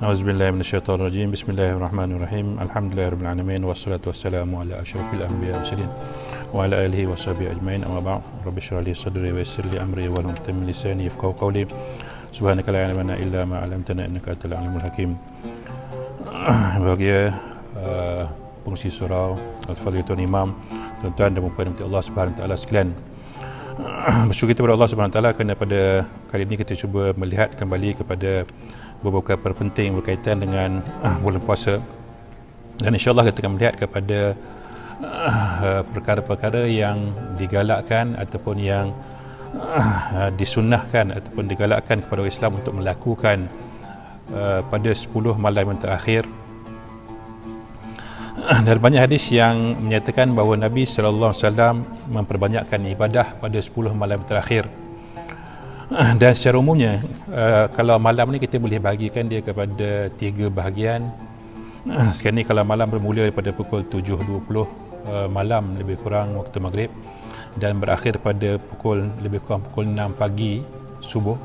A'udzubillahi minasyaitonirrajim. Bismillahirrahmanirrahim. Alhamdulillahirabbil alamin wassalatu wassalamu ala asyrafil anbiya'i wal mursalin wa ala alihi washabihi ajmain. Amma ba'd. Rabbi shrah li sadri wa yassir li amri wa hlul 'uqdatam min lisani yafqahu qawli. Subhanaka la ilma lana illa ma 'allamtana innaka antal alimul hakim. Bagi pengisi surau, al-fadhilul imam, tuan-tuan dan puan-puan Allah Subhanahu wa taala sekalian. Bersyukur kepada Allah Subhanahu wa taala kerana pada kali ini kita cuba melihat kembali kepada beberapa perkara penting berkaitan dengan bulan puasa, dan insya-Allah kita akan melihat kepada perkara-perkara yang digalakkan ataupun yang disunnahkan ataupun digalakkan kepada orang Islam untuk melakukan pada 10 malam yang terakhir. Dan banyak hadis yang menyatakan bahawa Nabi SAW memperbanyakkan ibadah pada 10 malam terakhir. Dan secara umumnya kalau malam ni kita boleh bahagikan dia kepada 3 bahagian. Sekarang ni kalau malam bermula daripada pukul 7.20 malam lebih kurang waktu maghrib dan berakhir pada lebih kurang pukul 6 pagi subuh.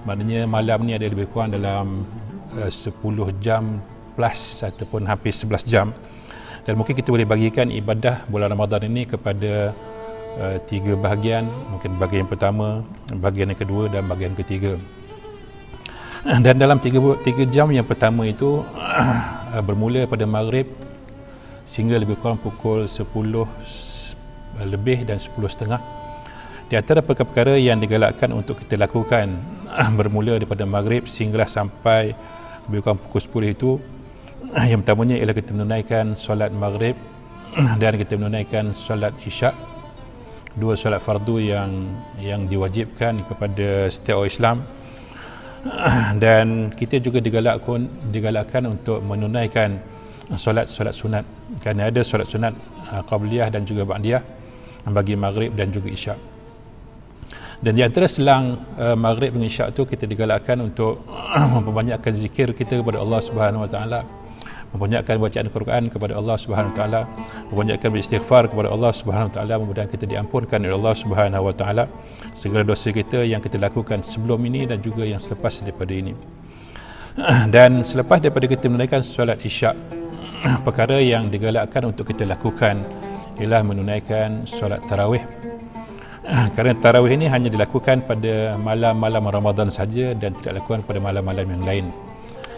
Maknanya malam ni ada lebih kurang dalam 10 jam plus ataupun hampir 11 jam. Dan mungkin kita boleh bagikan ibadah bulan Ramadan ini kepada 3 bahagian, mungkin bahagian yang pertama, bahagian yang kedua dan bahagian ketiga. Dan dalam 3 jam yang pertama itu bermula pada maghrib sehingga lebih kurang pukul 10 lebih dan 10.30. Di antara perkara-perkara yang digalakkan untuk kita lakukan bermula daripada maghrib sehinggalah sampai lebih kurang pukul 10 itu, yang pertamanya ialah kita menunaikan solat maghrib dan kita menunaikan solat isyak, 2 solat fardu yang diwajibkan kepada setiap orang Islam. Dan kita juga digalakkan untuk menunaikan solat sunat, kerana ada solat sunat qabliyah dan juga ba'diyah bagi maghrib dan juga isyak. Dan di antara selang maghrib dengan isyak tu kita digalakkan untuk memperbanyakkan zikir kita kepada Allah Subhanahu wa taala, membanyakkan bacaan Quran kepada Allah Subhanahu wa taala, membanyakkan beristighfar kepada Allah Subhanahu wa taala, mudah-mudahan kita diampunkan oleh Allah Subhanahu wa taala segala dosa kita yang kita lakukan sebelum ini dan juga yang selepas daripada ini. Dan selepas daripada kita menunaikan solat isyak, perkara yang digalakkan untuk kita lakukan ialah menunaikan solat tarawih. Kerana tarawih ini hanya dilakukan pada malam-malam Ramadan saja dan tidak dilakukan pada malam-malam yang lain.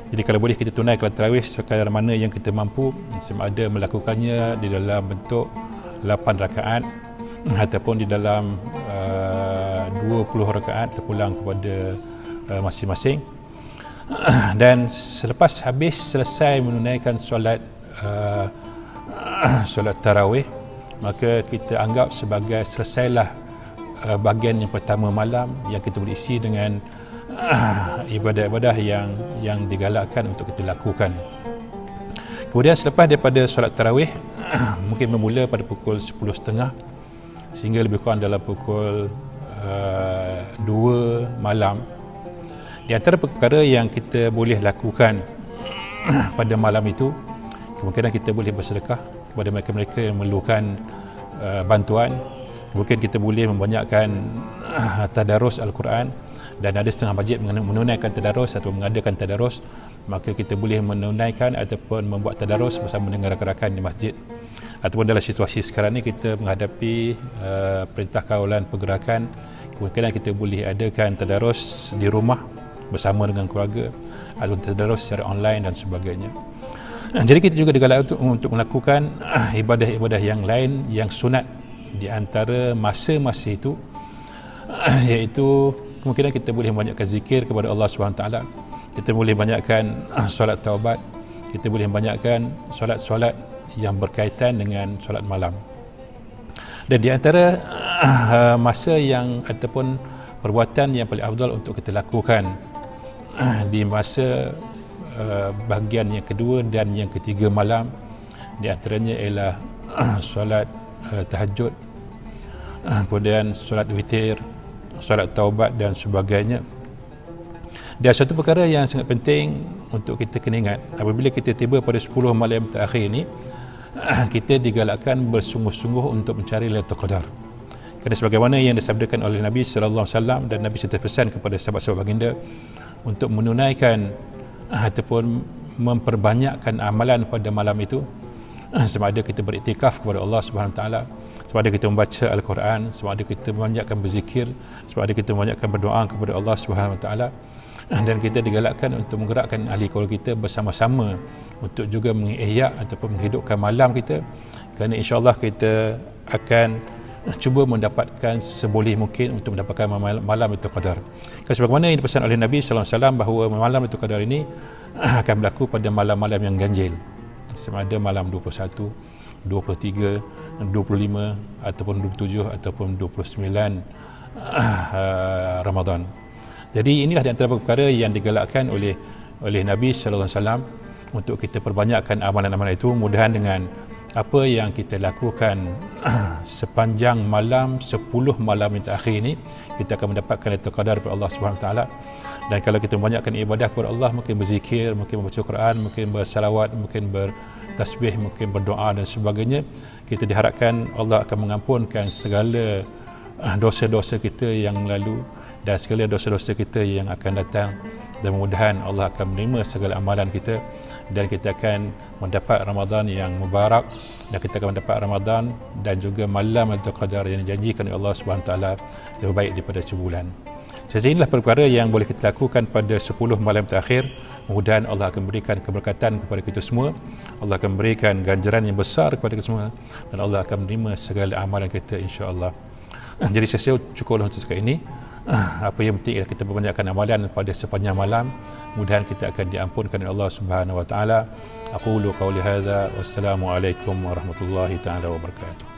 Jadi kalau boleh kita tunaikan tarawih sekadar mana yang kita mampu, sama ada melakukannya di dalam bentuk 8 rakaat ataupun di dalam 20 rakaat terpulang kepada masing-masing. Dan selepas selesai menunaikan solat tarawih, maka kita anggap sebagai selesailah bahagian yang pertama malam yang kita boleh isi dengan ibadah-ibadah yang digalakkan untuk kita lakukan. Kemudian selepas daripada solat tarawih mungkin bermula pada pukul 10.30 sehingga lebih kurang dalam pukul 2 malam. Di antara perkara yang kita boleh lakukan pada malam itu, kemungkinan kita boleh bersedekah kepada mereka-mereka yang memerlukan bantuan. Mungkin kita boleh membanyakkan tadarus Al-Quran, dan ada setengah masjid menunaikan tadarus atau mengadakan tadarus, maka kita boleh menunaikan ataupun membuat tadarus bersama dengan rakan-rakan di masjid. Ataupun dalam situasi sekarang ni kita menghadapi perintah kawalan pergerakan, kemungkinan kita boleh adakan tadarus di rumah bersama dengan keluarga ataupun tadarus secara online dan sebagainya. Jadi kita juga digalakkan untuk melakukan ibadah-ibadah yang lain yang sunat di antara masa-masa itu, iaitu kemungkinan kita boleh banyakkan zikir kepada Allah SWT, kita boleh banyakkan solat taubat, kita boleh banyakkan solat-solat yang berkaitan dengan solat malam. Dan di antara masa yang ataupun perbuatan yang paling afdal untuk kita lakukan di masa bahagian yang kedua dan yang ketiga malam, di antaranya ialah solat tahajud, kemudian solat witir, solat taubat dan sebagainya. Dan satu perkara yang sangat penting untuk kita kena ingat, apabila kita tiba pada 10 malam terakhir ini, kita digalakkan bersungguh-sungguh untuk mencari Lailatul Qadar. Kerana sebagaimana yang disabdakan oleh Nabi sallallahu alaihi wasallam, dan Nabi serta pesan kepada sahabat-sahabat baginda, untuk menunaikan ataupun memperbanyakkan amalan pada malam itu, sama ada kita beriktikaf kepada Allah Subhanahu Wa Taala, sama ada kita membaca Al-Quran, sama ada kita membanyakkan berzikir, sama ada kita membanyakkan berdoa kepada Allah Subhanahu Wa Taala, dan kita digalakkan untuk menggerakkan ahli keluarga kita bersama-sama untuk juga mengihya ataupun menghidupkan malam kita, kerana insya-Allah kita akan cuba mendapatkan seboleh mungkin untuk mendapatkan malam itu qadar. Sebagaimana yang dipesan oleh Nabi sallallahu alaihi wasallam bahawa malam itu qadar ini akan berlaku pada malam-malam yang ganjil, sama ada malam 21, 23, 25 ataupun 27 ataupun 29 Ramadan. Jadi inilah di antara perkara yang digalakkan oleh Nabi sallallahu alaihi wasallam untuk kita perbanyakkan amalan-amalan itu. Mudahan dengan apa yang kita lakukan sepanjang malam 10 malam yang terakhir ini, kita akan mendapatkan Lailatul Qadar daripada Allah Subhanahu Wa Taala. Dan kalau kita membanyakkan ibadah kepada Allah, mungkin berzikir, mungkin membaca Quran, mungkin bersalawat, mungkin bertasbih, mungkin berdoa dan sebagainya, kita diharapkan Allah akan mengampunkan segala dosa-dosa kita yang lalu dan segala dosa-dosa kita yang akan datang, dan mudah-mudahan Allah akan menerima segala amalan kita dan kita akan mendapat Ramadan yang mubarak, dan kita akan mendapat Ramadan dan juga malam Lailatul Qadar yang dijanjikan oleh Allah Subhanahu Wa Taala lebih baik daripada sebulan. Jadi inilah perkara yang boleh kita lakukan pada 10 malam terakhir. Mudah-mudahan Allah akan berikan keberkatan kepada kita semua, Allah akan berikan ganjaran yang besar kepada kita semua, dan Allah akan menerima segala amalan kita insya-Allah. Jadi saya cukuplah untuk sekarang ini. Apa yang penting ialah kita perbanyakkan amalan pada sepanjang malam. Mudah-mudahan kita akan diampunkan oleh Allah Subhanahu Wa Taala. Aqulu qawli hadza, wassalamu alaikum warahmatullahi taala wabarakatuh.